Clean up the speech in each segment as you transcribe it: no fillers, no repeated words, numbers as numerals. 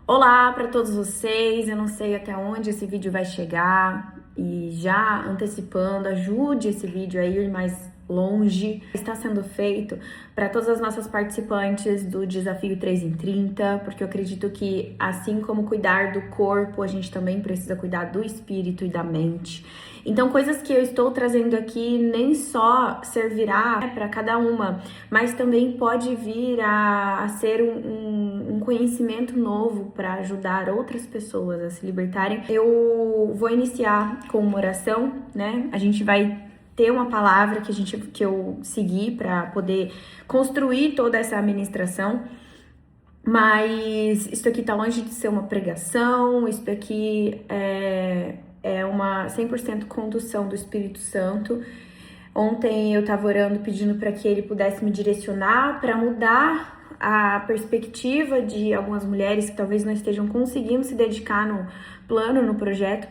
Olá para todos vocês, eu não sei até onde esse vídeo vai chegar e já antecipando, ajude esse vídeo a ir mais longe. Está sendo feito para todas as nossas participantes do Desafio 3 em 30, porque eu acredito que assim como cuidar do corpo, a gente também precisa cuidar do espírito e da mente. Então, coisas que eu estou trazendo aqui nem só servirá para cada uma, mas também pode vir a ser um conhecimento novo para ajudar outras pessoas a se libertarem. Eu vou iniciar com uma oração, né? A gente vai ter uma palavra que eu segui para poder construir toda essa ministração. Mas isso aqui tá longe de ser uma pregação, isso aqui é uma 100% condução do Espírito Santo. Ontem eu tava orando pedindo para que ele pudesse me direcionar para mudar a perspectiva de algumas mulheres que talvez não estejam conseguindo se dedicar no plano, no projeto,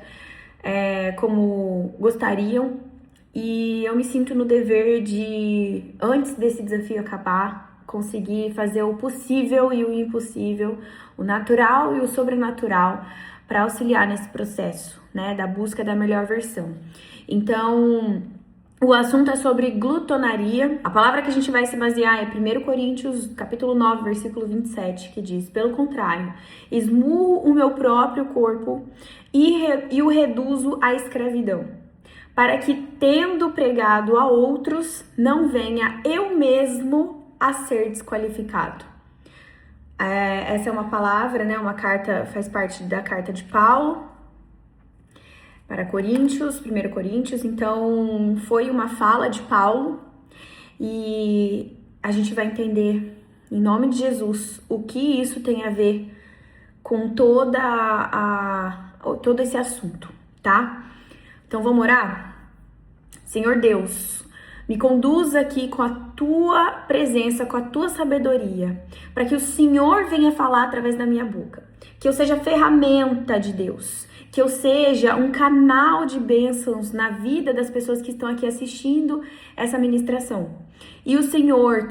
como gostariam. E eu me sinto no dever de, antes desse desafio acabar, conseguir fazer o possível e o impossível, o natural e o sobrenatural, para auxiliar nesse processo, né, da busca da melhor versão. Então, o assunto é sobre glutonaria. A palavra que a gente vai se basear é 1 Coríntios, capítulo 9, versículo 27, que diz: pelo contrário, esmurro o meu próprio corpo e o reduzo à escravidão, para que, tendo pregado a outros, não venha eu mesmo a ser desqualificado. Essa é uma palavra, né? Uma carta, faz parte da carta de Paulo para Coríntios, 1 Coríntios. Então, foi uma fala de Paulo e a gente vai entender, em nome de Jesus, o que isso tem a ver com todo esse assunto, tá? Então, vamos orar? Senhor Deus, me conduza aqui com a tua presença, com a tua sabedoria, para que o Senhor venha falar através da minha boca. Que eu seja ferramenta de Deus, que eu seja um canal de bênçãos na vida das pessoas que estão aqui assistindo essa ministração. E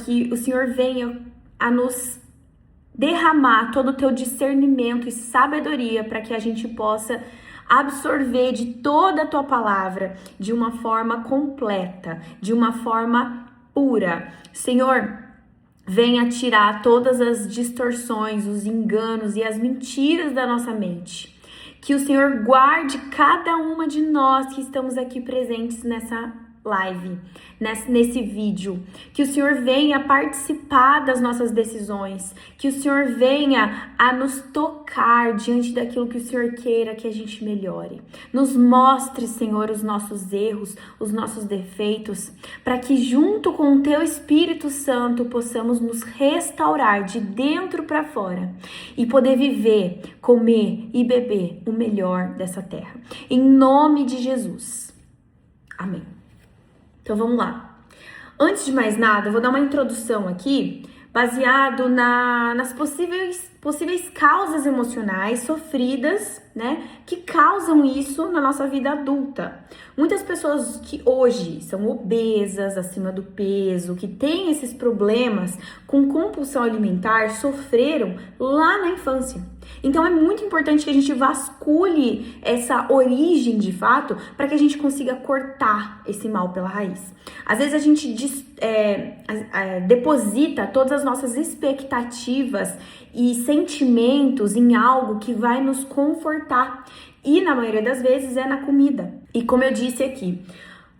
que o Senhor venha a nos derramar todo o teu discernimento e sabedoria para que a gente possa absorver de toda a tua palavra de uma forma completa, de uma forma pura. Senhor, venha tirar todas as distorções, os enganos e as mentiras da nossa mente. Que o Senhor guarde cada uma de nós que estamos aqui presentes nessa live, nesse vídeo. Que o Senhor venha participar das nossas decisões, que o Senhor venha a nos tocar diante daquilo que o Senhor queira que a gente melhore. Nos mostre, Senhor, os nossos erros, os nossos defeitos, para que junto com o Teu Espírito Santo possamos nos restaurar de dentro para fora e poder viver, comer e beber o melhor dessa terra. Em nome de Jesus. Amém. Então vamos lá. Antes de mais nada, eu vou dar uma introdução aqui, baseado nas possíveis causas emocionais sofridas, né, que causam isso na nossa vida adulta. Muitas pessoas que hoje são obesas, acima do peso, que têm esses problemas com compulsão alimentar, sofreram lá na infância. Então é muito importante que a gente vasculhe essa origem de fato para que a gente consiga cortar esse mal pela raiz. Às vezes a gente deposita todas as nossas expectativas e sentimentos em algo que vai nos confortar. E na maioria das vezes é na comida. E como eu disse aqui,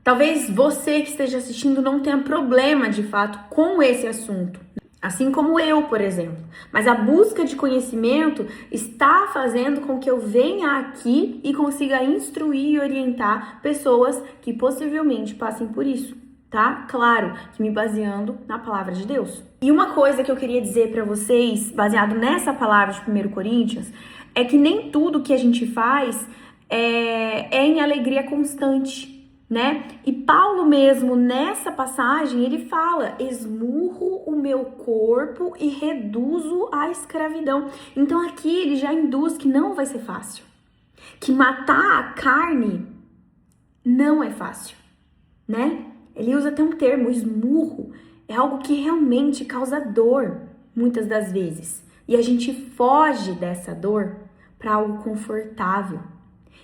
talvez você que esteja assistindo não tenha problema de fato com esse assunto. Assim como eu, por exemplo. Mas a busca de conhecimento está fazendo com que eu venha aqui e consiga instruir e orientar pessoas que possivelmente passem por isso, tá? Claro, que me baseando na palavra de Deus. E uma coisa que eu queria dizer para vocês, baseado nessa palavra de 1 Coríntios, é que nem tudo que a gente faz é em alegria constante, né? E Paulo mesmo, nessa passagem, ele fala: esmurro o meu corpo e reduzo à escravidão. Então aqui ele já induz que não vai ser fácil, que matar a carne não é fácil, né? Ele usa até um termo, esmurro, é algo que realmente causa dor, muitas das vezes, E a gente foge dessa dor para algo confortável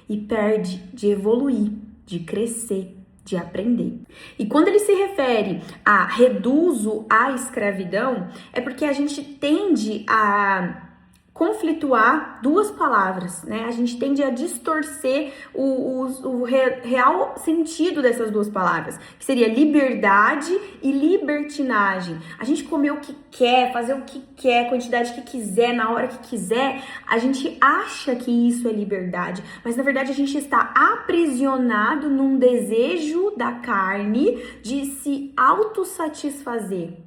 e perde de evoluir, de crescer, de aprender. E quando ele se refere a reduzo à escravidão, é porque a gente tende a conflituar duas palavras, né? A gente tende a distorcer o real sentido dessas duas palavras, que seria liberdade e libertinagem. A gente comer o que quer, fazer o que quer, quantidade que quiser, na hora que quiser, a gente acha que isso é liberdade, mas na verdade a gente está aprisionado num desejo da carne de se autossatisfazer,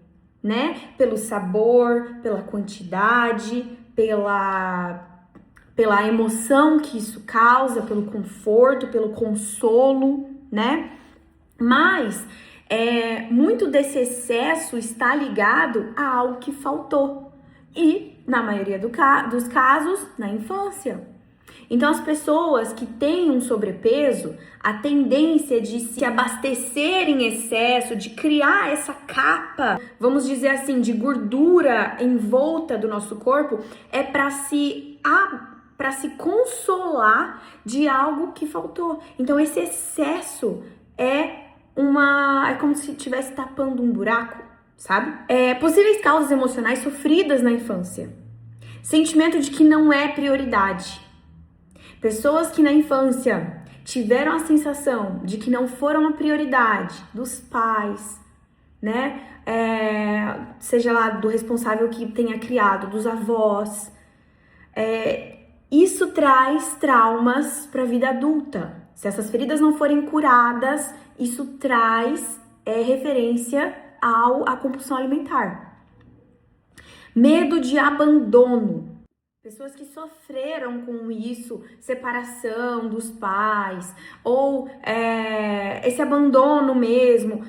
né? Pelo sabor, pela quantidade, pela emoção que isso causa, pelo conforto, pelo consolo, né? Mas muito desse excesso está ligado a algo que faltou. E, na maioria dos casos, na infância. Então, as pessoas que têm um sobrepeso, a tendência de se abastecer em excesso, de criar essa capa, vamos dizer assim, de gordura em volta do nosso corpo, é para se consolar de algo que faltou. Então, esse excesso é como se estivesse tapando um buraco, sabe? Possíveis causas emocionais sofridas na infância. Sentimento de que não é prioridade. Pessoas que na infância tiveram a sensação de que não foram a prioridade dos pais, né? Seja lá do responsável que tenha criado, dos avós. Isso traz traumas para a vida adulta. Se essas feridas não forem curadas, isso traz referência à compulsão alimentar. Medo de abandono. Pessoas que sofreram com isso, separação dos pais, ou esse abandono mesmo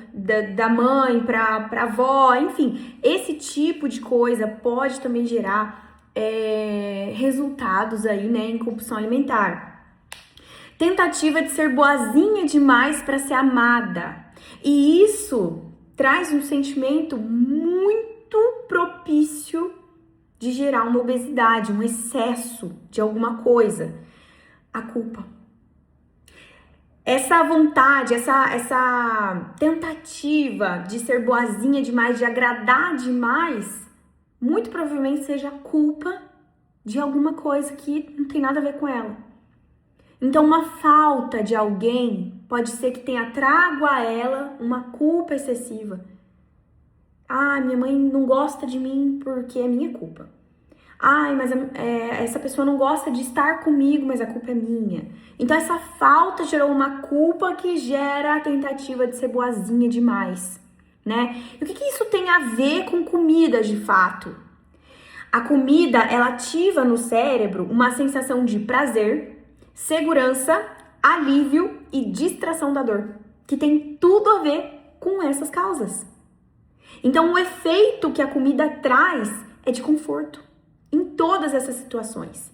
da mãe para a avó, enfim, esse tipo de coisa pode também gerar resultados aí, né, em compulsão alimentar. Tentativa de ser boazinha demais para ser amada. E isso traz um sentimento muito propício de gerar uma obesidade, um excesso de alguma coisa. A culpa. Essa vontade, essa tentativa de ser boazinha demais, de agradar demais, muito provavelmente seja culpa de alguma coisa que não tem nada a ver com ela. Então, uma falta de alguém pode ser que tenha trago a ela uma culpa excessiva. Minha mãe não gosta de mim porque é minha culpa. Mas essa pessoa não gosta de estar comigo, mas a culpa é minha. Então, essa falta gerou uma culpa que gera a tentativa de ser boazinha demais, né? E o que isso tem a ver com comida, de fato? A comida, ela ativa no cérebro uma sensação de prazer, segurança, alívio e distração da dor, que tem tudo a ver com essas causas. Então, o efeito que a comida traz é de conforto em todas essas situações.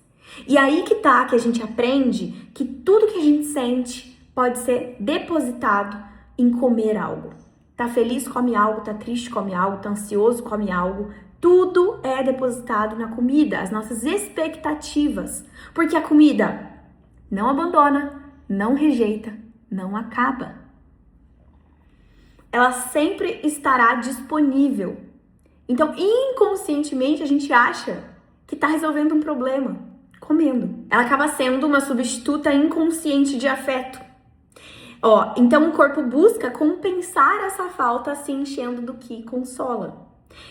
E aí que a gente aprende que tudo que a gente sente pode ser depositado em comer algo. Tá feliz, come algo, tá triste, come algo, tá ansioso, come algo. Tudo é depositado na comida, as nossas expectativas. Porque a comida não abandona, não rejeita, não acaba. Ela sempre estará disponível. Então, inconscientemente, a gente acha que está resolvendo um problema comendo. Ela acaba sendo uma substituta inconsciente de afeto. Então o corpo busca compensar essa falta se enchendo do que consola.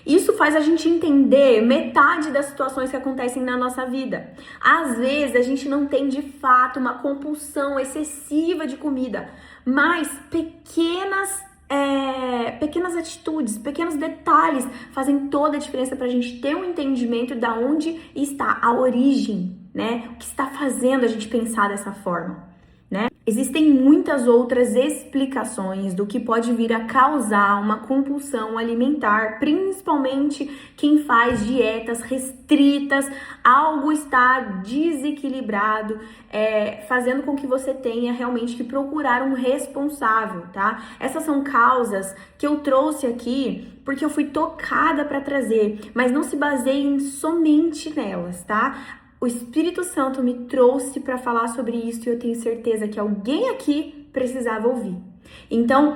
Isso faz a gente entender metade das situações que acontecem na nossa vida. Às vezes a gente não tem de fato uma compulsão excessiva de comida, mas pequenas atitudes, pequenos detalhes fazem toda a diferença para a gente ter um entendimento de onde está a origem, né? O que está fazendo a gente pensar dessa forma, né? Existem muitas outras explicações do que pode vir a causar uma compulsão alimentar, principalmente quem faz dietas restritas, algo está desequilibrado, fazendo com que você tenha realmente que procurar um responsável, tá? Essas são causas que eu trouxe aqui porque eu fui tocada para trazer, mas não se baseiem somente nelas, tá? O Espírito Santo me trouxe para falar sobre isso e eu tenho certeza que alguém aqui precisava ouvir. Então,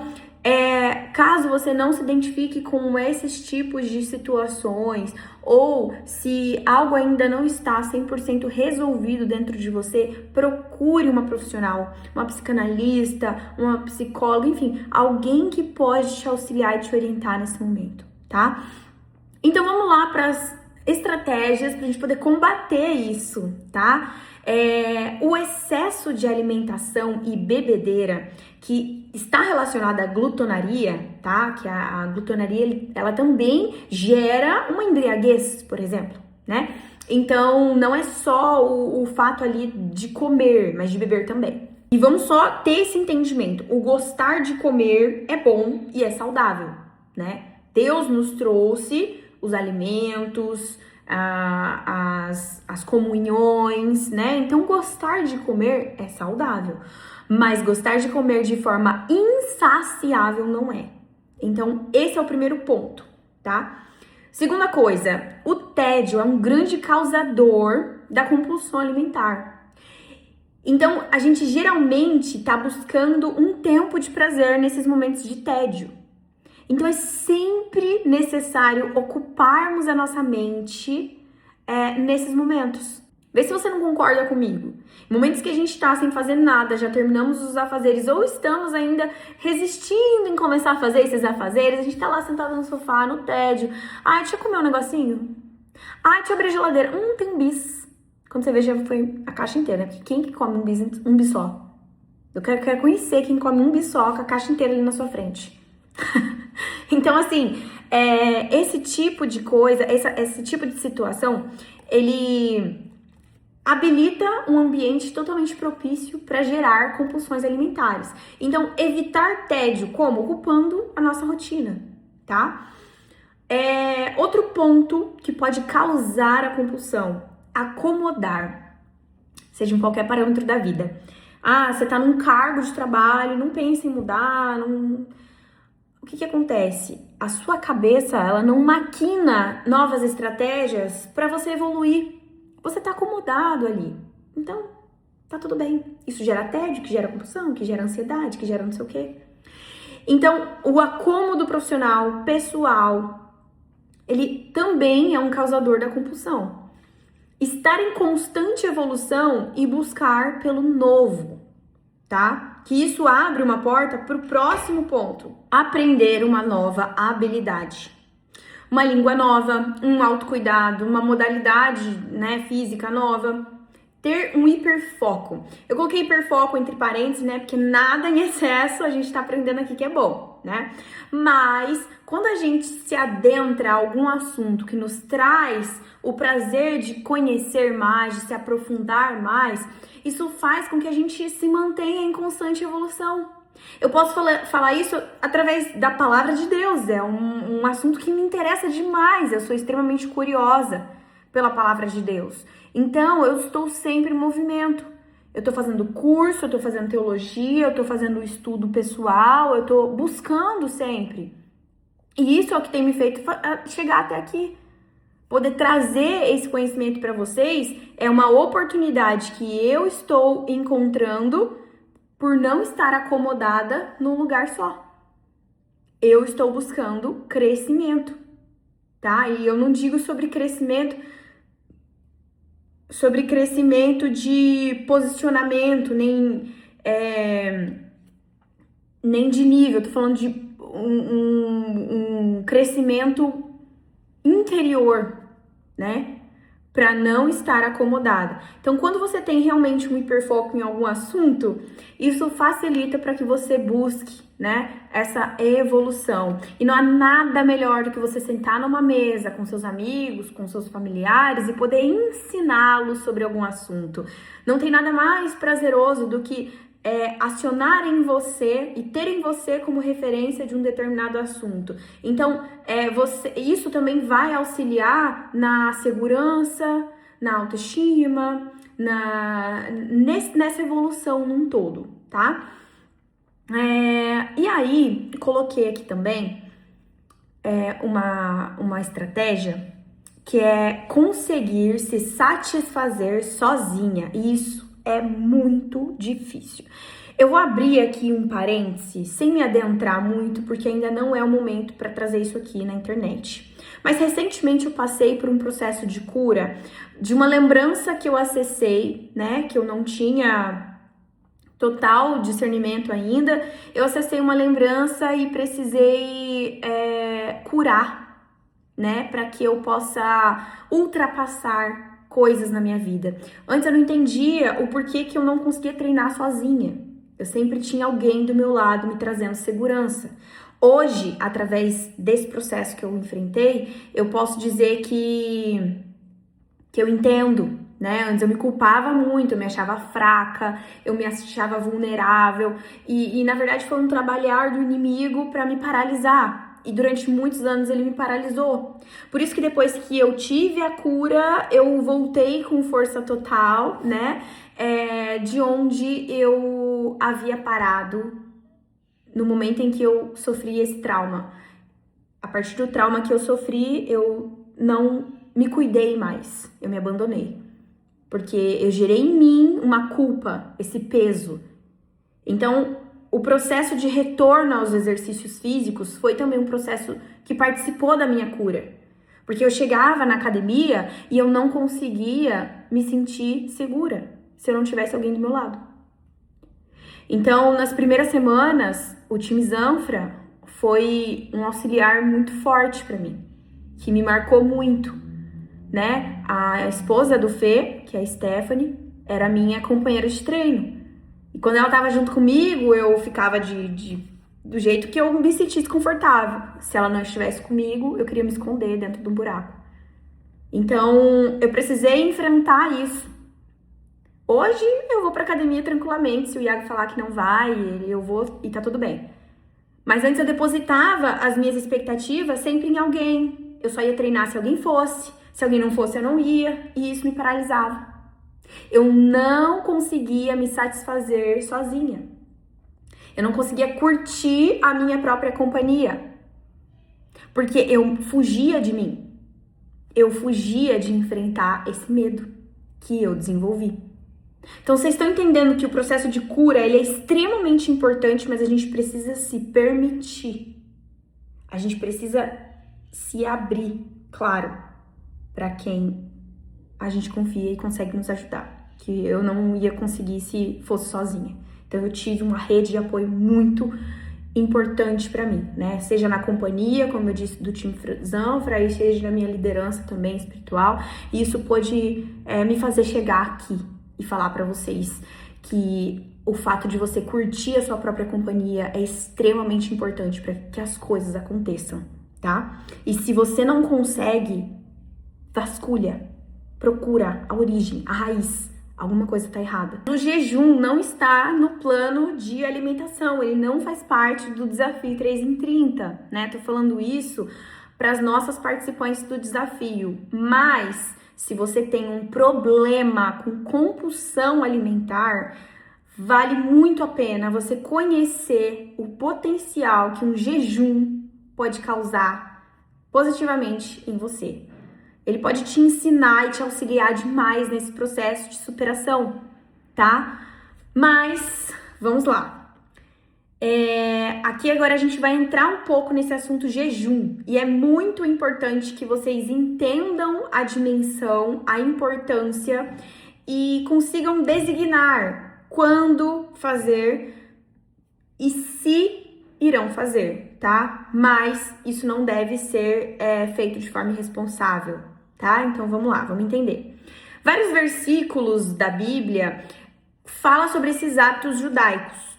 caso você não se identifique com esses tipos de situações ou se algo ainda não está 100% resolvido dentro de você, procure uma profissional, uma psicanalista, uma psicóloga, enfim, alguém que pode te auxiliar e te orientar nesse momento, tá? Então, vamos lá para as estratégias para a gente poder combater isso, tá? O excesso de alimentação e bebedeira que está relacionada à glutonaria, tá? Que a glutonaria, ela também gera uma embriaguez, por exemplo, né? Então, não é só o fato ali de comer, mas de beber também. E vamos só ter esse entendimento. O gostar de comer é bom e é saudável, né? Deus nos trouxe os alimentos, as comunhões, né? Então, gostar de comer é saudável, mas gostar de comer de forma insaciável não é. Então, esse é o primeiro ponto, tá? Segunda coisa, o tédio é um grande causador da compulsão alimentar. Então, a gente geralmente tá buscando um tempo de prazer nesses momentos de tédio. Então, é sempre necessário ocuparmos a nossa mente nesses momentos. Vê se você não concorda comigo. Em momentos que a gente tá sem fazer nada, já terminamos os afazeres ou estamos ainda resistindo em começar a fazer esses afazeres, a gente tá lá sentado no sofá, no tédio. Ai, deixa eu comer um negocinho. Ai, deixa eu abrir a geladeira. Tem um bis. Quando você vê, já foi a caixa inteira, né? Porque quem que come um bis só? Eu quero conhecer quem come um bis só com a caixa inteira ali na sua frente. Então, assim, esse tipo de coisa, esse tipo de situação, ele habilita um ambiente totalmente propício para gerar compulsões alimentares. Então, evitar tédio, como? Ocupando a nossa rotina, tá? Outro ponto que pode causar a compulsão, acomodar, seja em qualquer parâmetro da vida. Você tá num cargo de trabalho, não pensa em mudar, O que acontece? A sua cabeça, ela não maquina novas estratégias para você evoluir. Você tá acomodado ali. Então, tá tudo bem. Isso gera tédio, que gera compulsão, que gera ansiedade, que gera não sei o quê. Então, o acômodo profissional, pessoal, ele também é um causador da compulsão. Estar em constante evolução e buscar pelo novo, tá? Que isso abre uma porta para o próximo ponto. Aprender uma nova habilidade. Uma língua nova, um autocuidado, uma modalidade, né, física nova. Ter um hiperfoco. Eu coloquei hiperfoco entre parênteses, né? Porque nada em excesso a gente tá aprendendo aqui que é bom, né? Mas quando a gente se adentra a algum assunto que nos traz o prazer de conhecer mais, de se aprofundar mais, isso faz com que a gente se mantenha em constante evolução. Eu posso falar isso através da palavra de Deus, é um assunto que me interessa demais, eu sou extremamente curiosa pela palavra de Deus. Então, eu estou sempre em movimento. Eu estou fazendo curso, eu estou fazendo teologia, eu estou fazendo estudo pessoal, eu estou buscando sempre. E isso é o que tem me feito chegar até aqui. Poder trazer esse conhecimento para vocês é uma oportunidade que eu estou encontrando por não estar acomodada num lugar só. Eu estou buscando crescimento, tá? E eu não digo sobre crescimento de posicionamento, nem de nível. Eu tô falando de um crescimento interior, né? Para não estar acomodada. Então, quando você tem realmente um hiperfoco em algum assunto, isso facilita para que você busque, né, essa evolução. E não há nada melhor do que você sentar numa mesa com seus amigos, com seus familiares e poder ensiná-los sobre algum assunto. Não tem nada mais prazeroso do que acionar em você e ter em você como referência de um determinado assunto. Então, isso também vai auxiliar na segurança, na autoestima, nessa evolução num todo, tá? E aí, coloquei aqui também uma estratégia que é conseguir se satisfazer sozinha. E isso é muito difícil. Eu vou abrir aqui um parêntese, sem me adentrar muito, porque ainda não é o momento para trazer isso aqui na internet. Mas recentemente eu passei por um processo de cura de uma lembrança que eu acessei, né? Que eu não tinha total discernimento ainda. Eu acessei uma lembrança e precisei curar, né? Para que eu possa ultrapassar coisas na minha vida. Antes eu não entendia o porquê que eu não conseguia treinar sozinha. Eu sempre tinha alguém do meu lado me trazendo segurança. Hoje, através desse processo que eu enfrentei, eu posso dizer que eu entendo, né? Antes eu me culpava muito, eu me achava fraca, eu me achava vulnerável e na verdade foi um trabalhar do inimigo para me paralisar. E durante muitos anos ele me paralisou. Por isso que depois que eu tive a cura, eu voltei com força total, né? De onde eu havia parado no momento em que eu sofri esse trauma. A partir do trauma que eu sofri, eu não me cuidei mais, eu me abandonei. Porque eu gerei em mim uma culpa, esse peso. Então, o processo de retorno aos exercícios físicos foi também um processo que participou da minha cura. Porque eu chegava na academia e eu não conseguia me sentir segura se eu não tivesse alguém do meu lado. Então, nas primeiras semanas, o time Zanfra foi um auxiliar muito forte para mim, que me marcou muito, né? A esposa do Fê, que é a Stephanie, era minha companheira de treino. E quando ela tava junto comigo, eu ficava do jeito que eu me sentisse confortável. Se ela não estivesse comigo, eu queria me esconder dentro de um buraco. Então, eu precisei enfrentar isso. Hoje, eu vou pra academia tranquilamente. Se o Iago falar que não vai, eu vou e tá tudo bem. Mas antes eu depositava as minhas expectativas sempre em alguém. Eu só ia treinar se alguém fosse. Se alguém não fosse, eu não ia. E isso me paralisava. Eu não conseguia me satisfazer sozinha. Eu não conseguia curtir a minha própria companhia. Porque eu fugia de mim. Eu fugia de enfrentar esse medo que eu desenvolvi. Então, vocês estão entendendo que o processo de cura, ele é extremamente importante, mas a gente precisa se permitir. A gente precisa se abrir, claro, para quem a gente confia e consegue nos ajudar. Que eu não ia conseguir se fosse sozinha. Então, eu tive uma rede de apoio muito importante para mim, né? Seja na companhia, como eu disse, do time Zanfra, e seja na minha liderança também espiritual. E isso pôde me fazer chegar aqui e falar para vocês que o fato de você curtir a sua própria companhia é extremamente importante para que as coisas aconteçam, tá? E se você não consegue, vasculha, procura a origem, a raiz. Alguma coisa tá errada. O jejum não está no plano de alimentação, ele não faz parte do desafio 3 em 30, né? Tô falando isso para as nossas participantes do desafio, mas se você tem um problema com compulsão alimentar, vale muito a pena você conhecer o potencial que um jejum pode causar positivamente em você. Ele pode te ensinar e te auxiliar demais nesse processo de superação, tá? Mas, vamos lá. Aqui agora a gente vai entrar um pouco nesse assunto jejum. E é muito importante que vocês entendam a dimensão, a importância e consigam designar quando fazer e se irão fazer, tá? Mas isso não deve ser feito de forma irresponsável, tá? Então vamos lá, vamos entender. Vários versículos da Bíblia falam sobre esses hábitos judaicos,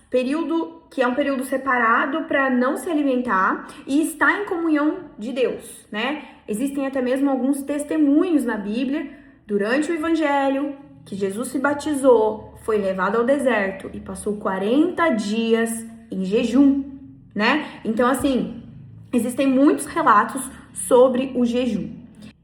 que é um período separado para não se alimentar e estar em comunhão de Deus, né? Existem até mesmo alguns testemunhos na Bíblia durante o Evangelho que Jesus se batizou, foi levado ao deserto e passou 40 dias em jejum, né? Então, assim, existem muitos relatos sobre o jejum.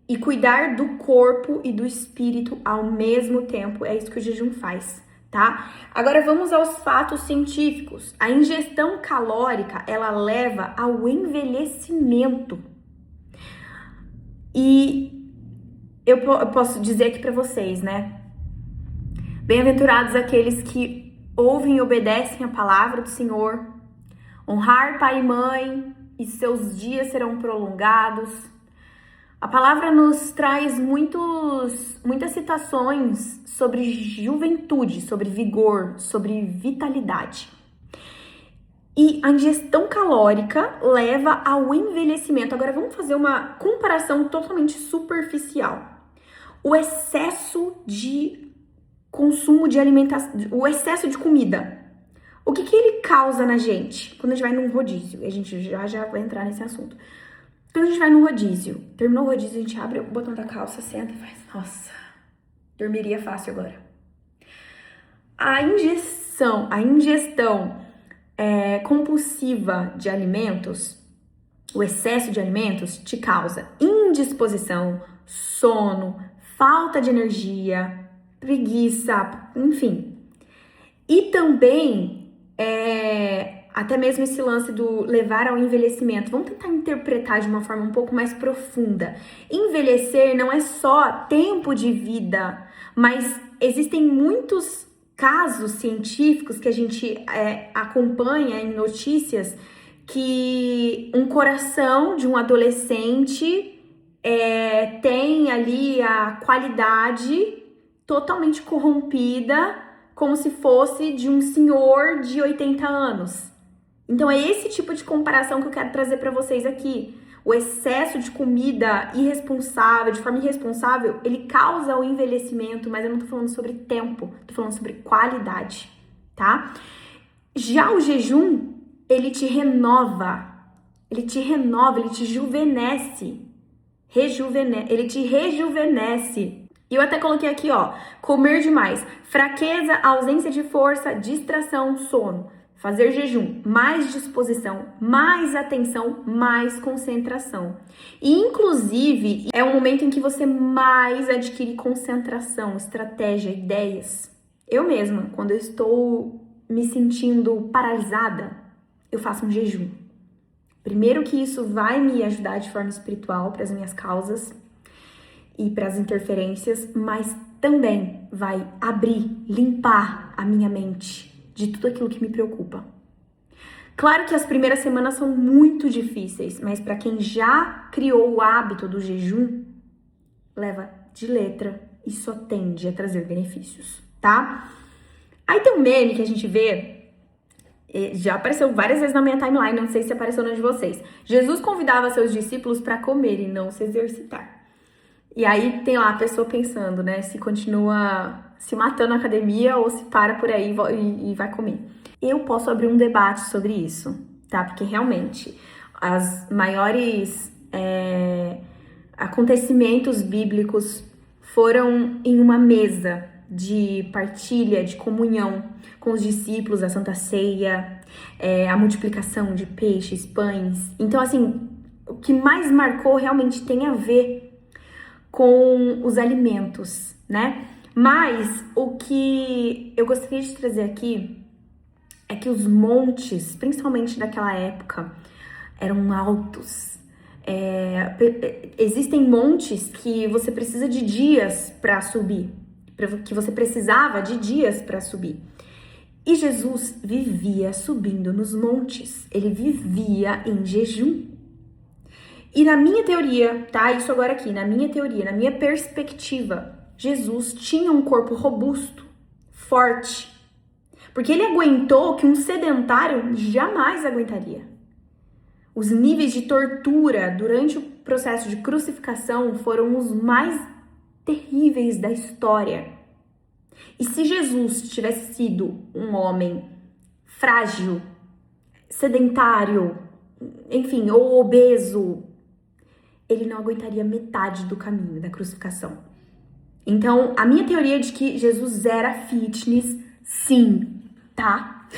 E cuidar do corpo e do espírito ao mesmo tempo, é isso que o jejum faz, tá? Agora vamos aos fatos científicos. A ingestão calórica, ela leva ao envelhecimento. E eu posso dizer aqui pra vocês, né? Bem-aventurados aqueles que ouvem e obedecem a palavra do Senhor. Honrar pai e mãe, e seus dias serão prolongados. A palavra nos traz muitas citações sobre juventude, sobre vigor, sobre vitalidade. E a ingestão calórica leva ao envelhecimento. Agora vamos fazer uma comparação totalmente superficial. O excesso de consumo de alimentação, o excesso de comida. O que ele causa na gente quando a gente vai num rodízio? A gente já vai entrar nesse assunto. Quando a gente vai num rodízio, terminou o rodízio, a gente abre o botão da calça, senta e faz, nossa, dormiria fácil agora. A ingestão compulsiva de alimentos, o excesso de alimentos te causa indisposição, sono, falta de energia, preguiça, enfim. E também até mesmo esse lance do levar ao envelhecimento. Vamos tentar interpretar de uma forma um pouco mais profunda. Envelhecer não é só tempo de vida, mas existem muitos casos científicos que a gente acompanha em notícias que um coração de um adolescente tem ali a qualidade totalmente corrompida, como se fosse de um senhor de 80 anos. Então é esse tipo de comparação que eu quero trazer para vocês aqui. O excesso de comida irresponsável, de forma irresponsável, ele causa o envelhecimento, mas eu não tô falando sobre tempo, tô falando sobre qualidade, tá? Já o jejum, ele te renova, ele te rejuvenesce, ele te rejuvenesce. E eu até coloquei aqui, ó, comer demais, fraqueza, ausência de força, distração, sono. Fazer jejum, mais disposição, mais atenção, mais concentração. E, inclusive, é um momento em que você mais adquire concentração, estratégia, ideias. Eu mesma, quando eu estou me sentindo paralisada, eu faço um jejum. Primeiro que isso vai me ajudar de forma espiritual para as minhas causas e para as interferências, mas também vai abrir, limpar a minha mente de tudo aquilo que me preocupa. Claro que as primeiras semanas são muito difíceis, mas para quem já criou o hábito do jejum, leva de letra e só tende a trazer benefícios, tá? Aí tem um meme que a gente vê, já apareceu várias vezes na minha timeline, não sei se apareceu na de vocês. Jesus convidava seus discípulos para comer e não se exercitar. E aí tem lá a pessoa pensando, né, se continua se matando na academia ou se para por aí e vai comer. Eu posso abrir um debate sobre isso, tá? Porque realmente as maiores acontecimentos bíblicos foram em uma mesa de partilha, de comunhão com os discípulos, a Santa Ceia, a multiplicação de peixes, pães. Então, assim, o que mais marcou realmente tem a ver com os alimentos, né? Mas o que eu gostaria de trazer aqui é que os montes, principalmente daquela época, eram altos. Existem montes que você precisa de dias para subir, que você precisava de dias para subir. E Jesus vivia subindo nos montes, ele vivia em jejum. E na minha teoria, tá? Isso agora aqui, na minha teoria, na minha perspectiva, Jesus tinha um corpo robusto, forte, porque ele aguentou que um sedentário jamais aguentaria. Os níveis de tortura durante o processo de crucificação foram os mais terríveis da história. E se Jesus tivesse sido um homem frágil, sedentário, enfim, ou obeso, ele não aguentaria metade do caminho da crucificação. Então, a minha teoria é de que Jesus era fitness, sim, tá?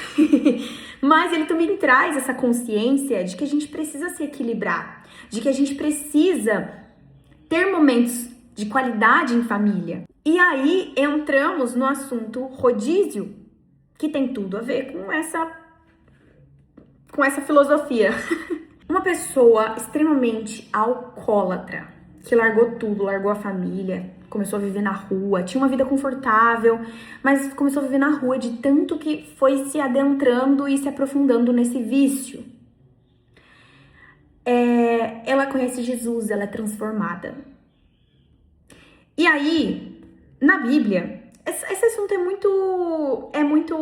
Mas ele também traz essa consciência de que a gente precisa se equilibrar, de que a gente precisa ter momentos de qualidade em família. E aí entramos no assunto rodízio, que tem tudo a ver com essa filosofia. Uma pessoa extremamente alcoólatra, que largou tudo, largou a família, começou a viver na rua, tinha uma vida confortável, mas começou a viver na rua de tanto que foi se adentrando e se aprofundando nesse vício. Ela conhece Jesus, ela é transformada. E aí, na Bíblia, esse assunto é muito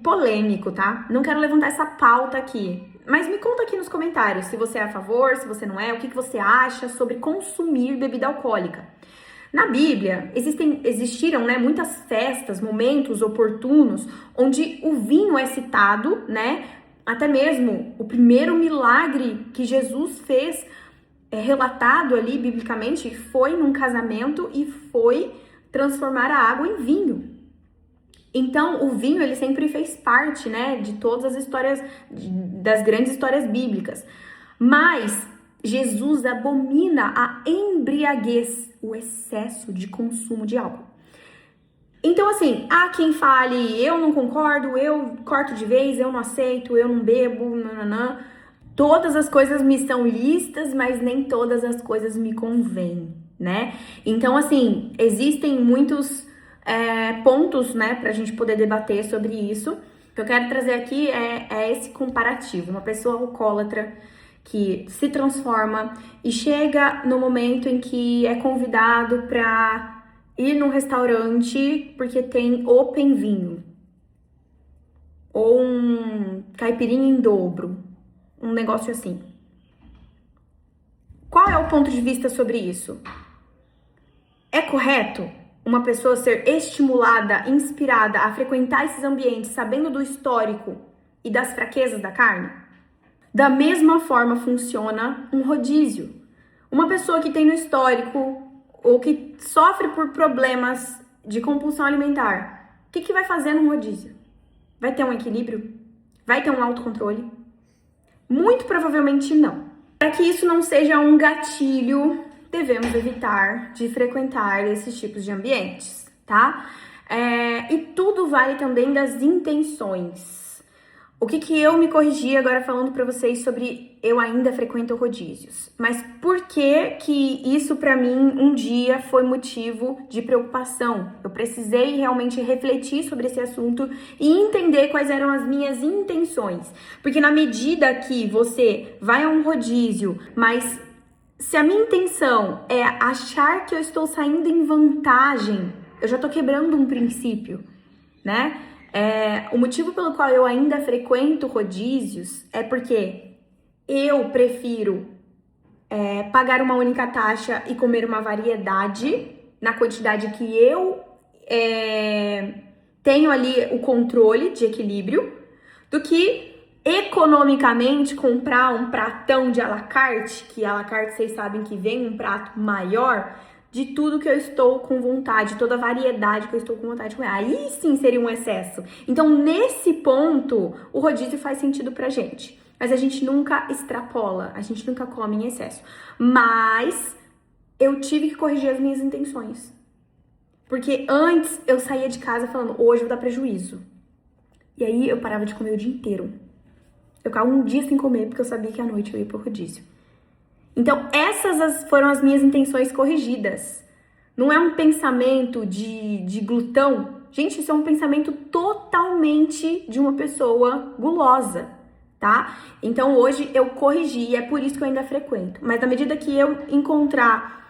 polêmico, tá? Não quero levantar essa pauta aqui, mas me conta aqui nos comentários se você é a favor, se você não é, o que você acha sobre consumir bebida alcoólica. Na Bíblia, existiram, né, muitas festas, momentos oportunos, onde o vinho é citado, né? Até mesmo o primeiro milagre que Jesus fez, relatado ali biblicamente, foi num casamento e foi transformar a água em vinho. Então, o vinho, ele sempre fez parte, né, de todas as histórias, das grandes histórias bíblicas. Mas Jesus abomina a embriaguez, o excesso de consumo de álcool. Então, assim, há quem fale, eu não concordo, eu corto de vez, eu não aceito, eu não bebo, nananã. Todas as coisas me são lícitas, mas nem todas as coisas me convêm, né? Então, assim, existem muitos pontos, né, pra gente poder debater sobre isso. O que eu quero trazer aqui é esse comparativo. Uma pessoa alcoólatra que se transforma e chega no momento em que é convidado pra ir num restaurante porque tem open vinho. Ou um caipirinha em dobro. Um negócio assim. Qual é o ponto de vista sobre isso? É correto uma pessoa ser estimulada, inspirada a frequentar esses ambientes sabendo do histórico e das fraquezas da carne? Da mesma forma funciona um rodízio. Uma pessoa que tem no histórico ou que sofre por problemas de compulsão alimentar, o que vai fazer num rodízio? Vai ter um equilíbrio? Vai ter um autocontrole? Muito provavelmente não. Para que isso não seja um gatilho, devemos evitar de frequentar esses tipos de ambientes, tá? E tudo vale também das intenções. O que eu me corrigi agora falando para vocês sobre eu ainda frequento rodízios. Mas por que isso para mim um dia foi motivo de preocupação? Eu precisei realmente refletir sobre esse assunto e entender quais eram as minhas intenções. Porque na medida que você vai a um rodízio, mas se a minha intenção é achar que eu estou saindo em vantagem, eu já tô quebrando um princípio, né? O motivo pelo qual eu ainda frequento rodízios é porque eu prefiro pagar uma única taxa e comer uma variedade na quantidade que eu tenho ali o controle de equilíbrio, do que economicamente comprar um pratão de à la carte, que à la carte vocês sabem que vem um prato maior, de tudo que eu estou com vontade, toda a variedade que eu estou com vontade de comer. Aí sim seria um excesso. Então, nesse ponto, o rodízio faz sentido pra gente. Mas a gente nunca extrapola, a gente nunca come em excesso. Mas eu tive que corrigir as minhas intenções. Porque antes eu saía de casa falando, hoje eu vou dar prejuízo. E aí eu parava de comer o dia inteiro. Eu ficava um dia sem comer, porque eu sabia que à noite eu ia pro rodízio. Então, essas foram as minhas intenções corrigidas. Não é um pensamento de glutão. Gente, isso é um pensamento totalmente de uma pessoa gulosa, tá? Então, hoje eu corrigi e é por isso que eu ainda frequento. Mas na medida que eu encontrar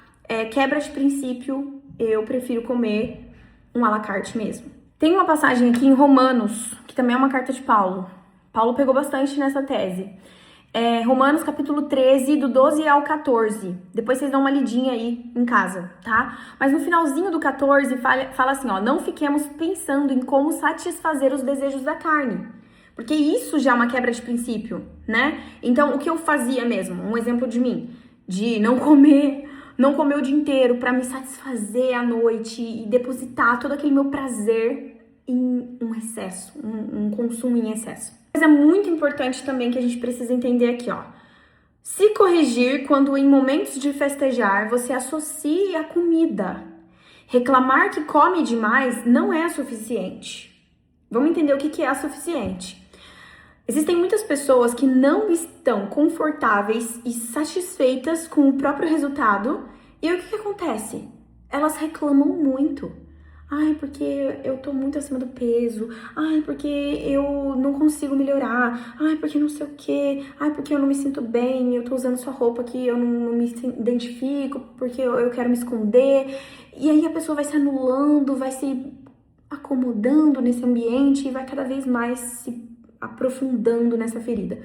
quebra de princípio, eu prefiro comer um à la carte mesmo. Tem uma passagem aqui em Romanos, que também é uma carta de Paulo. Paulo pegou bastante nessa tese. Romanos capítulo 13, do 12 ao 14. Depois vocês dão uma lidinha aí em casa, tá? Mas no finalzinho do 14 fala assim, ó, não fiquemos pensando em como satisfazer os desejos da carne. Porque isso já é uma quebra de princípio, né? Então, o que eu fazia mesmo? Um exemplo de mim. De não comer não comer o dia inteiro para me satisfazer à noite e depositar todo aquele meu prazer em um excesso, um consumo em excesso. Mas é muito importante também que a gente precisa entender aqui, ó. Se corrigir quando em momentos de festejar você associa a comida. Reclamar que come demais não é suficiente. Vamos entender o que é suficiente. Existem muitas pessoas que não estão confortáveis e satisfeitas com o próprio resultado. E o que acontece? Elas reclamam muito. Ai, porque eu tô muito acima do peso. Ai, porque eu não consigo melhorar. Ai, porque não sei o quê. Ai, porque eu não me sinto bem. Eu tô usando sua roupa que eu não me identifico. Porque eu quero me esconder. E aí a pessoa vai se anulando, vai se acomodando nesse ambiente e vai cada vez mais se aprofundando nessa ferida.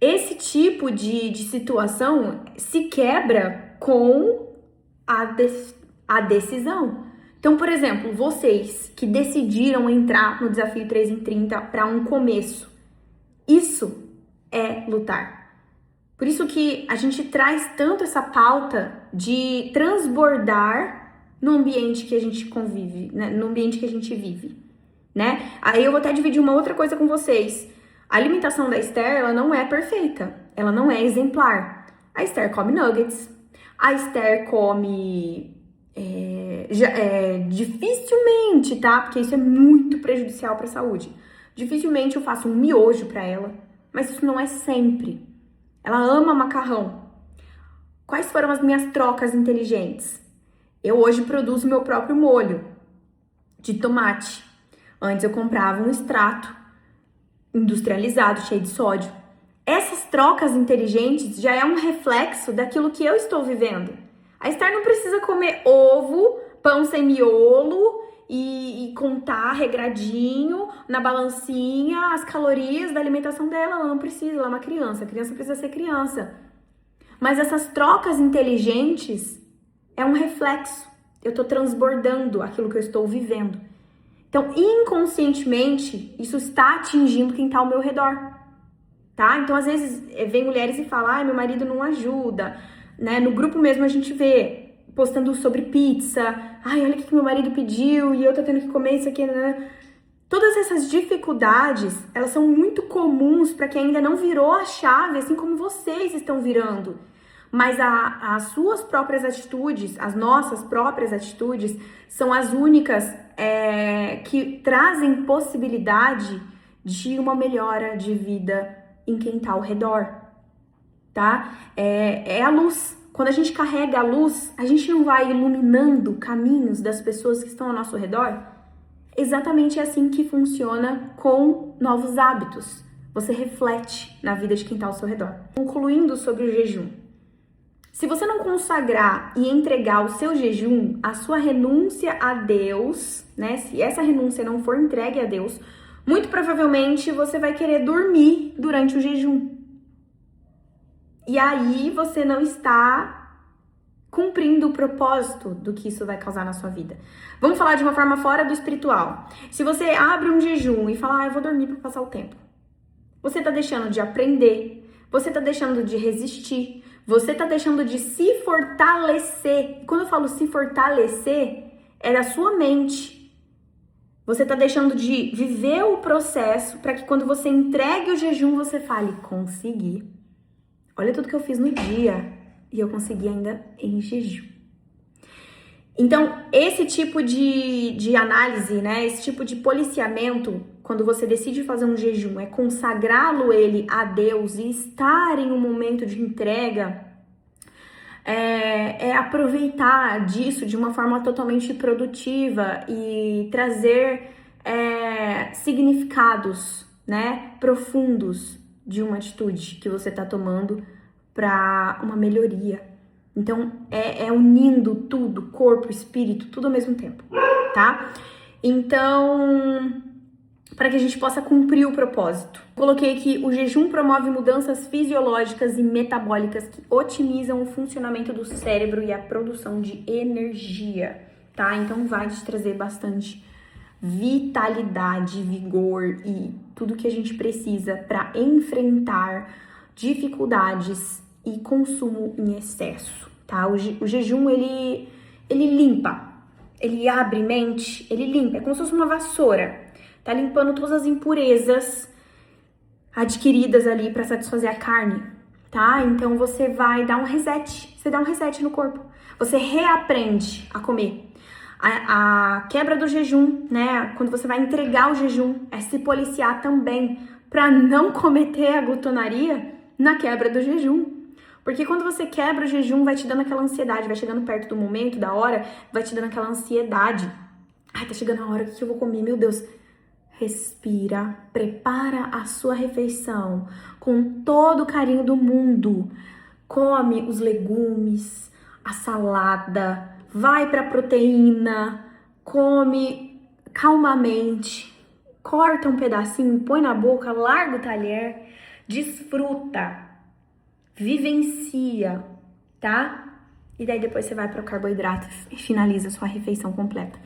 Esse tipo de situação se quebra com a decisão. Então, por exemplo, vocês que decidiram entrar no Desafio 3 em 30 para um começo, isso é lutar. Por isso que a gente traz tanto essa pauta de transbordar no ambiente que a gente convive, né? No ambiente que a gente vive, né? Aí eu vou até dividir uma outra coisa com vocês. A alimentação da Esther, ela não é perfeita, ela não é exemplar. A Esther come nuggets, a Esther come dificilmente, tá? Porque isso é muito prejudicial para a saúde. Dificilmente eu faço um miojo para ela, mas isso não é sempre. Ela ama macarrão. Quais foram as minhas trocas inteligentes? Eu hoje produzo meu próprio molho de tomate. Antes eu comprava um extrato industrializado, cheio de sódio. Essas trocas inteligentes já é um reflexo daquilo que eu estou vivendo. A Esther não precisa comer ovo, pão sem miolo e contar regradinho na balancinha as calorias da alimentação dela. Ela não precisa, ela é uma criança. A criança precisa ser criança. Mas essas trocas inteligentes é um reflexo. Eu estou transbordando aquilo que eu estou vivendo. Então, inconscientemente, isso está atingindo quem está ao meu redor, tá? Então, às vezes, vem mulheres e falam, ai, meu marido não ajuda, né? No grupo mesmo a gente vê postando sobre pizza, ai, olha o que meu marido pediu e eu tô tendo que comer isso aqui, né? Todas essas dificuldades, elas são muito comuns para quem ainda não virou a chave, assim como vocês estão virando. Mas as suas próprias atitudes, as nossas próprias atitudes, são as únicas que trazem possibilidade de uma melhora de vida em quem está ao redor, tá? É a luz. Quando a gente carrega a luz, a gente não vai iluminando caminhos das pessoas que estão ao nosso redor? Exatamente assim que funciona com novos hábitos. Você reflete na vida de quem está ao seu redor. Concluindo sobre o jejum. Se você não consagrar e entregar o seu jejum, a sua renúncia a Deus, né? Se essa renúncia não for entregue a Deus, muito provavelmente você vai querer dormir durante o jejum. E aí você não está cumprindo o propósito do que isso vai causar na sua vida. Vamos falar de uma forma fora do espiritual. Se você abre um jejum e fala, eu vou dormir para passar o tempo, você tá deixando de aprender, você tá deixando de resistir, você tá deixando de se fortalecer. Quando eu falo se fortalecer, é da sua mente. Você tá deixando de viver o processo para que quando você entregue o jejum, você fale, consegui. Olha tudo que eu fiz no dia e eu consegui ainda em jejum. Então, esse tipo de análise, né? Esse tipo de policiamento, quando você decide fazer um jejum, é consagrá-lo ele a Deus e estar em um momento de entrega, é aproveitar disso de uma forma totalmente produtiva e trazer significados, né, profundos de uma atitude que você está tomando para uma melhoria. Então, unindo tudo, corpo, espírito, tudo ao mesmo tempo, tá? Então, para que a gente possa cumprir o propósito. Coloquei aqui, o jejum promove mudanças fisiológicas e metabólicas que otimizam o funcionamento do cérebro e a produção de energia, tá? Então, vai te trazer bastante vitalidade, vigor e tudo que a gente precisa para enfrentar dificuldades e consumo em excesso, tá? O jejum, ele limpa, ele abre mente, ele limpa, é como se fosse uma vassoura, tá limpando todas as impurezas adquiridas ali para satisfazer a carne, tá? Então você vai dar um reset, você dá um reset no corpo, você reaprende a comer. A quebra do jejum, né? Quando você vai entregar o jejum, é se policiar também para não cometer a glutonaria na quebra do jejum. Porque quando você quebra o jejum, vai te dando aquela ansiedade, vai chegando perto do momento, da hora, vai te dando aquela ansiedade. Ai, tá chegando a hora, o que eu vou comer? Meu Deus. Respira, prepara a sua refeição com todo o carinho do mundo. Come os legumes, a salada, vai pra proteína, come calmamente, corta um pedacinho, põe na boca, larga o talher, desfruta, vivencia, tá? E daí depois você vai para o carboidrato e finaliza a sua refeição completa.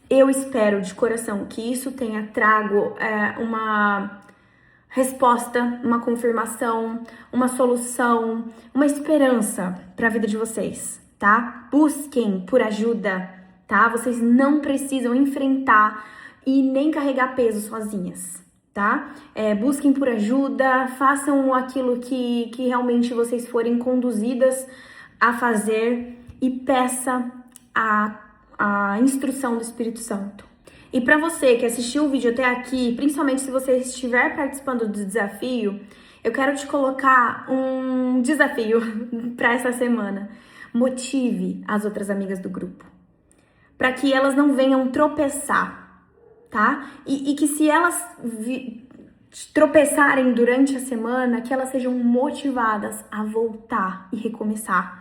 Eu espero de coração que isso tenha trago uma resposta, uma confirmação, uma solução, uma esperança para a vida de vocês, tá? Busquem por ajuda, tá? Vocês não precisam enfrentar e nem carregar peso sozinhas, tá? Busquem por ajuda, façam aquilo que realmente vocês forem conduzidas a fazer e peça a instrução do Espírito Santo. E para você que assistiu o vídeo até aqui, principalmente se você estiver participando do desafio, eu quero te colocar um desafio para essa semana. Motive as outras amigas do grupo, para que elas não venham tropeçar, tá? E que se elas tropeçarem durante a semana, que elas sejam motivadas a voltar e recomeçar.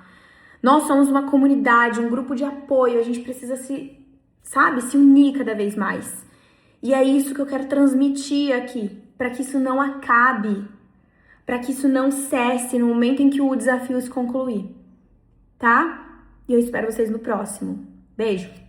Nós somos uma comunidade, um grupo de apoio, a gente precisa se unir cada vez mais. E é isso que eu quero transmitir aqui, para que isso não acabe, para que isso não cesse no momento em que o desafio se concluir, tá? E eu espero vocês no próximo. Beijo!